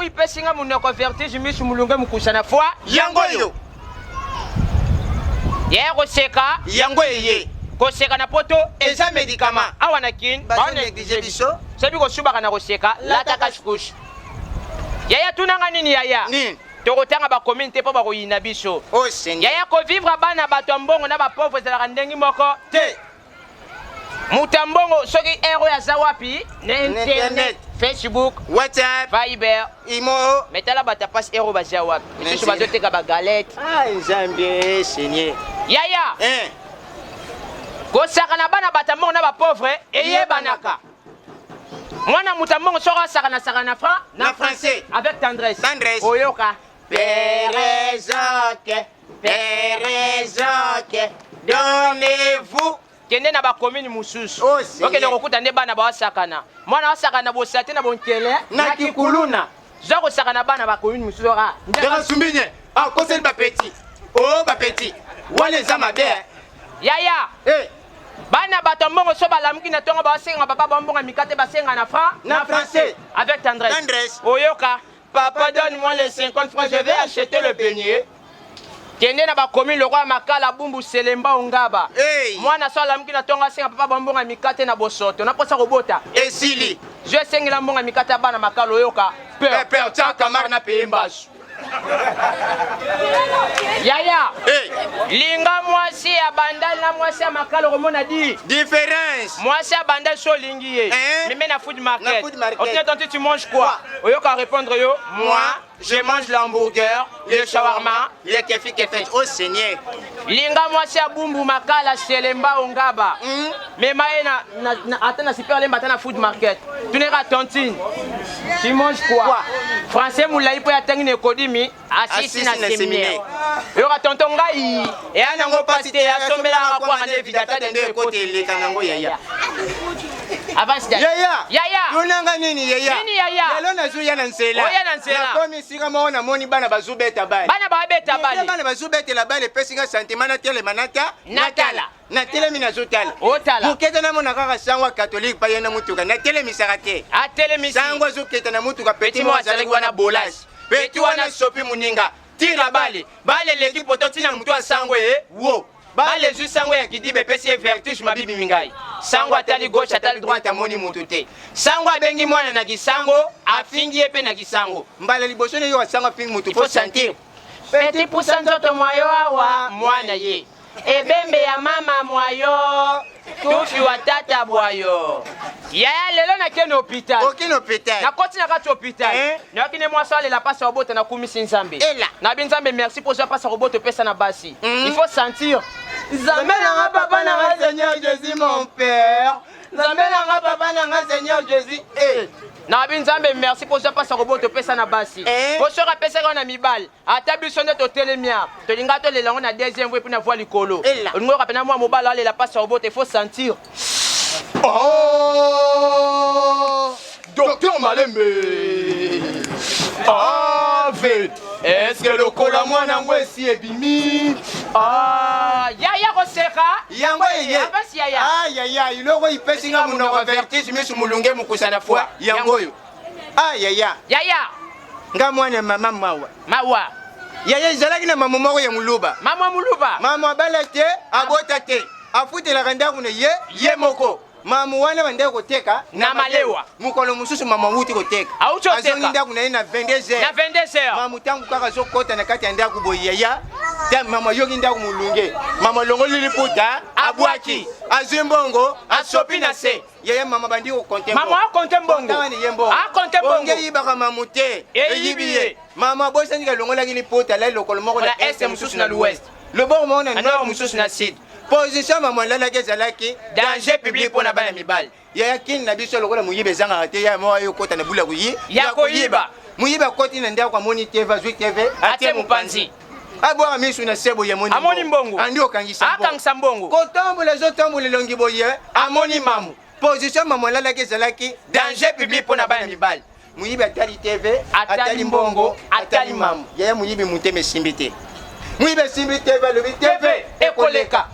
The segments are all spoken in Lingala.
il peut singa mon vertige misu mulunga mukusana foi yango yo yaya koseka yango eye koseka na poto eza médicament awa na kin ba négligé biso sebi kosubaka na koseka lata kashkush yaya tunanga nini yaya nini tokotanga ba communauté po bakoyina biso oh Seigneur yaya ko vivre bana bato mbongo na ba pauvre ezalaka ndengi moko te mutambongo soki ero ya za wapi na internet Facebook WhatsApp Viber imo metala bata passe ero baza wapi misusu bazoteka ba galette nzambe Seigneur yaya kosaka na bana bata mbongo na ba pauvre eyebanaka mwana mutambongo soki asaka na français avec tendresse oyoka Pérézoque, donnez-vous. Kende na ba commune mususu. Oh, okende kokuta nde bana bawasakana. Mwana wasakana bosate na bonkele na kikuluna. Zako sakana bana ba commune mususu ra. Ndeka sumbinye. Ah, conseil ba petit. Oh, ba petit. Wale za mabe. Yaya. Bana batombongo so balamuki na tongo basenga papa bambonga mikate basenga na français avec tendresse. Oyoka. Papa, donne-moi les 50 francs, je vais acheter le beignet. Kende na ba commune le roi makala bumbu selemba ongaba. Mwana so alamuki na tonga senga papa bambonga mikate na bosoto. Na posa kobota. Esili. Je sengi la mbonga mikate bana makala oyoka. Père, tiens kamar na pembasu. Yaya. Linga mwasi ya bandal na mwasi ya makalo komona di. Différence. Mwasi ya bandal so lingi ye. Meme na food market. Ok, tu manges quoi? Oyoka répondre yo. Moi, je mange l'hamburger, le shawarma, le kefi. Oh Seigneur. Linga mwasi ya bumbu makala selemba ongaba. Mema na atana super lemba atana food market. Tu n'es pas tontine. Tu manges quoi? Français moulai po ya tangi ne kodimi asisi na séminaire. Yoka tonton ngai e anango pasite ya sombela kwa ngane vidata de côté le kanango yaya. Avance yaya. Tunanga nini yaya? Nini yaya? Lelo na zuya na nsela. Oya na nsela. Na komi sika mona moni bana bazubeta bale. Bana babeta bale. Bana bazubeta la bale pesinga sentiment na tele manata natala. Na telemi na zotala. Otala. Muketa na mona kaka sangwa catholique pa yena mutuka na telemi sarate. A telemi sangwa zoketa na mutuka petit mo azali wana bolas. Petit wana sopi muninga. Tira bale. Bale leki pototi na mutu asangwe wo. Bale zu sangwe ya kidibe pesi vertige mabibi mingai. Sangwa atali gauche atali droite amoni mutu te. Sangwa bengi mwana na kisango afingi epe na kisango. Mbale liboso ne yo sangwa fingi mutu faut sentir. Petit poussa nzoto mwayo awa mwana ye. Ebembe ya mama mwayo tufi wa tata bwayo. Yaya lelo na kene hôpital. Aucun hôpital. Na koti na kati hôpital. Na kine mwa sale la passe robot na kumisi nzambe. Na binzambe merci pour ça passe robot pesa na basi. Il faut sentir. Nzambe na papa na Seigneur Jésus mon père. Nzambe na papa na Seigneur Jésus. Na binzambe merci pour ça passe robot pesa na basi. Pour ça pesa na mibal. Ata biso ne to telemia. To linga to le lango na deuxième fois pour na voir likolo. Ngo kapena mwa mobala ale la passe robot il faut sentir. Oh, Docteur Malembe. Ave. Est-ce que le cola mwana ngwesi ebimi? Yaya koseka. Yango yeye. Abasi yaya. Yaya, iloko ipesinga munoko vertige misu mulunge mukusana foi. Yango yo. Yaya. Yaya. Nga mwana mama mawa. Mawa. Yaya izalaki na mama moko ya muluba. Mama muluba. Mama balate abota te. Afutela kanda kuna ye moko. Mama wana bande koteka na malewa. Mukolo mususu mama wuti koteka. Azongi ndaku na 22h. Na 22h. Mama tangu kaka zokota na kati ya ndaku boyaya. Ta mama yogi ndaku mulunge. Mama longo liliputa abwaki. Azimbongo asopi na se. Yaya mama bandi ko konte. Mama akonte mbongo. Akonte mbongo. Nge yibaka mamute. Eyibiye. Mama bosa ndika longo lagi liputa la lokolo moko na est mususu na l'ouest. Le bon mona nord mususu na sud. Position maman la kezalaki danger public pour na bana mibali. Ya kin na biso lokola muyibe zanga ate ya mo ayo kota na bula kuyi. Ya koyiba. Muyiba koti na ndia kwa moni TV Zwi TV ate mupanzi. Abwa misu na sebo ya moni. Amoni mbongo. Andi okangisa mbongo. Akangisa mbongo. Kotambola zo tambola longi boye amoni mamu. Position maman la kezalaki danger public pour na bana mibali. Muyibe atali TV atali mbongo atali mamu. Ya muyibe muteme simbite. Muyibe simbite TV TV ekoleka.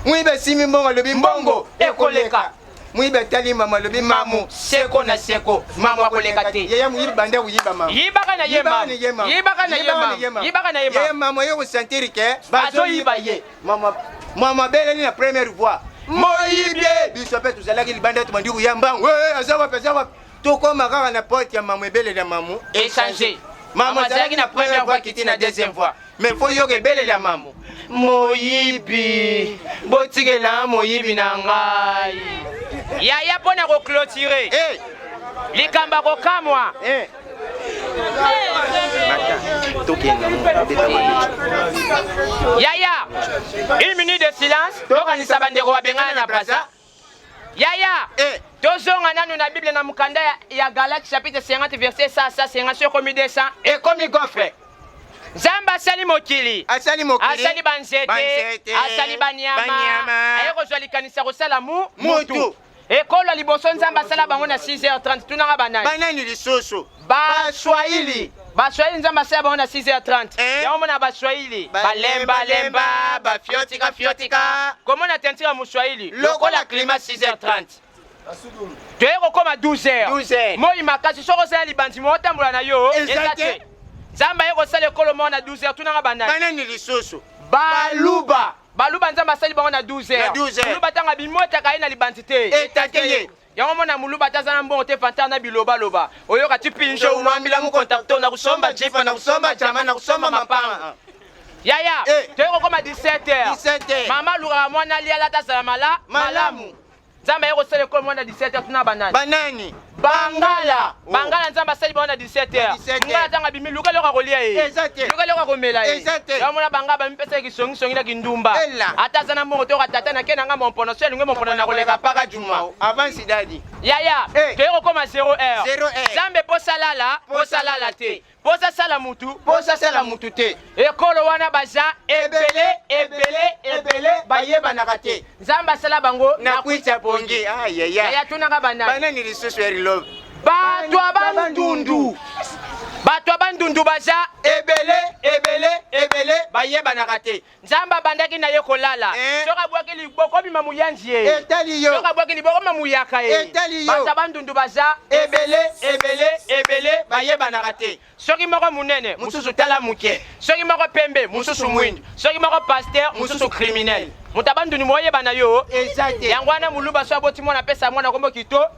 Mwibe simi mbongo lobi mbongo ekoleka. muyiba tali mama lobi mamu seko na seko mamu akoleka te yaya muyiba banda uyiba mamu yibaka na ye mamu yibaka na ye mamu yibaka na ye mamu yaya mamu yo sentir que bazo yiba ye mama belle ni la première fois moyibie biso pe tuzalaki libanda tumandi kuyamba azawa pesa tokoma kaka na porte ya mamu ebele ya mamu échanger mamu azalaki na première fois kiti na deuxième fois mais faut yoka ebele ya mamu moyibi botikela moyibi na ngai yaya mpona koclôturer likamba kokamwa yaya une minute de silence tokanisa bandeko babengana na braza yaya tozonga nanu na bible na mukanda ya Galates chapitre 50 verset 150 sokomi 200 ekomi gofre nzambe asali mokili asali banzete asali banyama aye kozwa likanisa kosala mutu ekolo ya liboso nzambe asala bango na 6h30 tunanga banani lisusu baswahili nzambe asala bango na 6h30 yango mona baswahili balembalemba bafiotika komona tentire ya moswahili lokola klima 6h30 toye kokoma 12h moi makasi soko osala libandimi otambola na yo eza te nzambe aye kosala ekolo moko na 12h tunanga banani lisusu baluba nzambe asali bango na 12h muluba tanga bimotaka ye na libandi te etate ye yango mona muluba taza na mbongo te fantana na bilobaloba oyoka tipinje umambila mukontakto na kusomba jifa na kusomba jama na kusomba mapanga yaya toye kokoma 17h mama lukaka mwana liala tazala malamu nzambe aye kosala ekolo moko na 17h tuna banani bangala nzambe asali bango na 17h ngala tanga bimi luka loka kolia ye luka loka komela ye yango mona bangala bamipesa kisongisongi na kindumba ata aza na mbongo toyoka tata nake nanga mompono so elingi mompono na koleka mpaka juma avance dadi yaya toye kokoma 0h nzambe posalala te posasala mutu te ekolo wana baza ebele bayebanaka te nzambe asala bango na kwita pongi yaya tunaka banani lisusu erilove bato abandundu baza ebele bayebanaka te nzambe abandaki na ye kolala soki abwaki liboko obima muyanzi ye soki abwaki liboko oma muyaka ye bato abandundu baza ebele bayebanaka te soki moko munene mosusu tala moke soki moko pembe mosusu mwindu soki moko paster mosusu criminel moto abandundu moyeba na yo yango wana muluba so aboti mwana apesa mwana kombo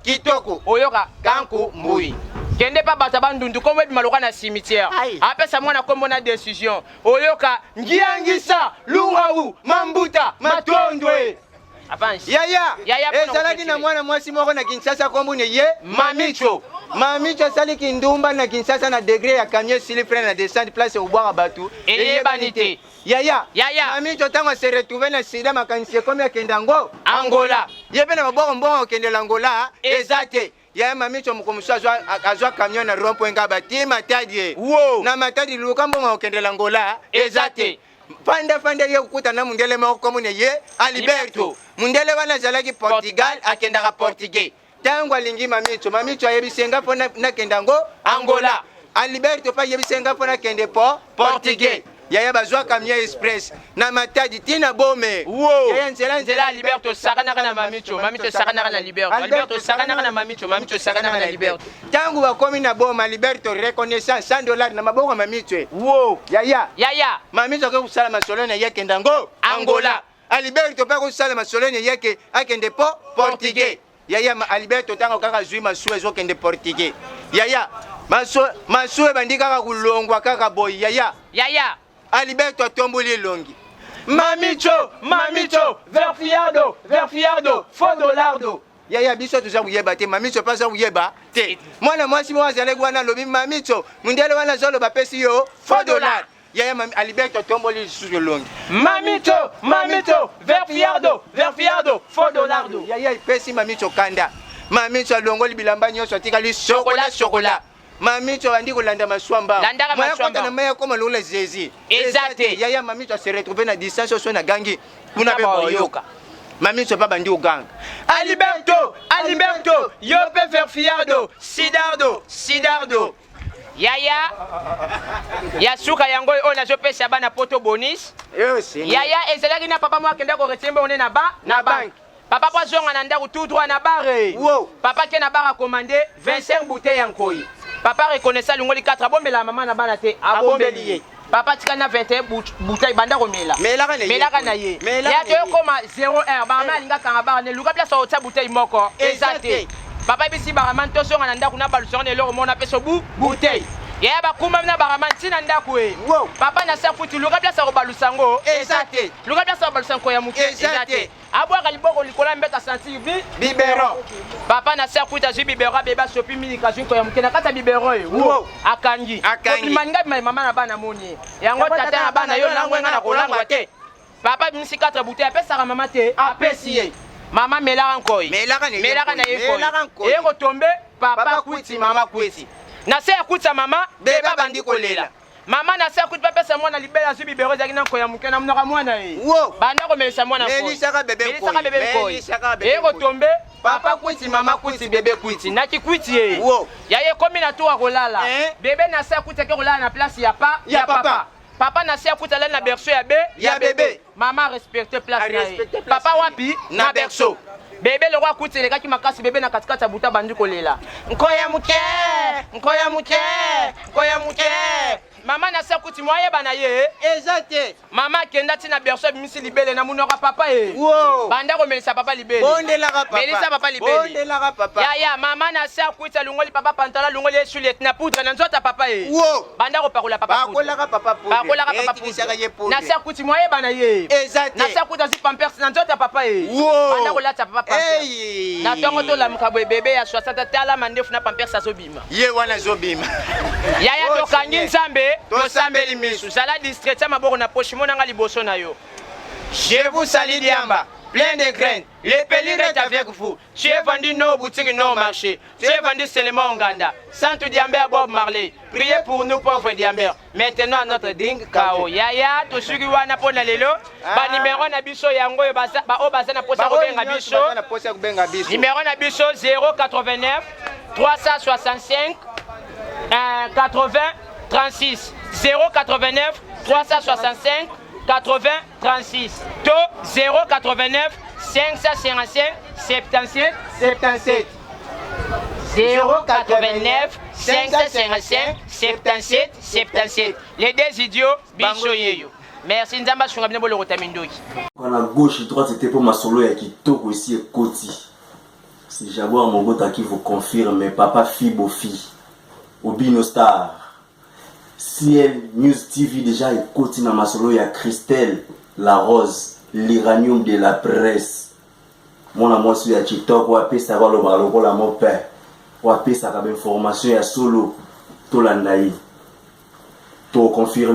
kitoko oyoka kanku mbui kende pa bato abandundu kombo ebima loka na cimetière apesa mwana kombo na décision oyoka ngiangisa luwawu mambuta matondwe yaya ezalaki na mwana mwasi moko na Kinshasa kombo ne ye mamicho asali kindumba na Kinshasa na degré ya camion silifre na descente place obwaka bato eyebani te yaya mamicho ntango se retrouve na sida makanisi ekomi akende Angola ye mpe na maboko mbongo okendela Angola eza te yaya mamicho mokomosu azwa camion na rond-point nga bati matadi na matadi luka mbongo okendela Angola eza te fanda ye kukuta na mundele moko komune ye Alberto mundele wana azalaki Portugal akendaka portugais tango alingi mamicho ayebisenga mpo nakenda ngo Angola Alberto pa ayebisenga mpo nakende portugais yaya bazwa camion express na matadi tina bome yaya nzela Alberto sakanaka na mamicho sakanaka na Alberto sakanaka na mamicho sakanaka na Alberto tango bakomi na boma Alberto reconnaissance $100 na maboko ya mamicho yaya mamicho ke kusala masolo na yeke ndango Angola Alberto pa kusala masolo na yeke akende portugais yaya Alberto tango kaka zwi masuwe ezokende portugais yaya masuwe bandi kaka kulongwa kaka boy yaya Alberto atomboli elongi mamicho verfiardo $4 yaya biso tuza kuyeba te mamicho paza kuyeba te mwana mwasi moko azalaki wana alobi mamicho mundele wana azoloba pesi yo $4 yaya Alberto atomboli lisusu elongi mamicho verfiardo $4 yaya ipesi mamicho kanda mamicho alongoli bilamba nyonso atikali chokola mamicho andi kolanda maswamba moya kota na maya koma lola zezi ezate yaya mamicho se retrouver na distance so na gangi kuna be boyoka mamicho pa bandi uganga Alberto yo pe verfiardo sidardo yaya yasuka yango oyo nazopesa bana poto bonus yaya ezalaki na papa moko akenda koretie mbongo ne na banke Papa po zonga na ndako tout droit na bare. Wow. Papa ke na bara commandé 25 bouteilles en koi. Papa reconnaissait longoli 4 bombela maman na bana te abombeli. Papa tika na 21 bouteilles banda komela. Melaka na ye. Ya to koma 0-1 ba ma linga kanga bara ne luka place o tsa bouteille moko. Exacté. Papa bisi baraman to zonga na ndako na balusona ne lo mona peso bouteille. Ya ba kuma na baraman tina ndako e. Papa na sa futi luka place o balusango. Exacté. Luka place o balusango ya muke. Exacté. Abwa kaliboko likola mbeka santi biberon. Papa na sa kuita ji biberon beba sopi mini kazunko ya mukena kata biberon e. Akangi. Manga mama na bana moni. Yango tata na bana yo langwe nga na kolangwa te. Papa bimisi 4 bouteilles apesa ka mama te. Apesi ye. Mama melaka nkoi. Melaka na ye nkoi. Eko tombe papa kuiti mama kuiti. Na se kuita mama beba bandi kolela. Mama na sa kuita pesa mwana libela zu biberon zaki na koya mukena mnoka mwana e. Banda ko melisa mwana nkoi. Melisaka bebe nkoi. Eko tombe papa kuiti mama kuiti bebe kuiti. Na ki kuiti e. Ya ye komi na tuwa kolala. Bebe na sa kuita ke kolala na place ya papa. Papa na sa kuita la na berceau ya bebe. Mama respecte place na ye. Papa wapi na berceau. Bebe le roi kuiti le kaki makasi bebe na katikata buta bandi kolela. Nkoya muke. Mama na sa kuti moye bana ye. Exacte. Mama kenda tina berceau bimisi libele na munoka papa e. Banda ko melisa papa libele. Bondelaka papa. Melisa papa libele. Bondelaka papa. Ya mama na sa kuti lungoli papa pantala lungoli sulet na poudre na nzota papa e. Banda ko pakola papa. Bakolaka papa poudre. Bakolaka papa poudre. Na sa kuti moye bana ye. Exacte. Na sa kuti zi pampers na nzota papa e. Banda ko lata papa pampers. Na tongo to la mukabwe bebe ya 60 tala mandefu na pampers azobima. Ye wana zobima. Ya to kangi nzambe. Tosambeli misu sala distrait ya maboko na poche monanga liboso na yo. Je vous salue Diamba, plein de graines. Les pèlerins est avec vous. Tu es vendu nos boutiques, nos marchés. Tu es vendu seulement en Ganda. Santo Diambert Bob Marley. Priez pour nous pauvres Diambert. Maintenant notre dingue KO. Yaya to sugi wana pona lelo. Ba numéro na biso yango ba o bazana posa ko benga biso. Numéro na biso 089 365 80 36 089 365 80 36 to 089 555 77 77 089 555 77 77 les deux idiots biso yeyo. Merci nzamba shunga bine bolo rotamindoki. Quand à gauche et droite c'était pour ma solo ya kitoko ici et Koti. C'est Jaguar Mongota qui vous confirme, mais papa Fibo fi Obino Star. CL News TV déjà écoute na masolo ya Christelle La Rose, l'iranium de la presse. Mon amour sur ya TikTok ou apé ça va le malo pour la mon père. Ou apé ça comme information ya solo to la naï. To confirmer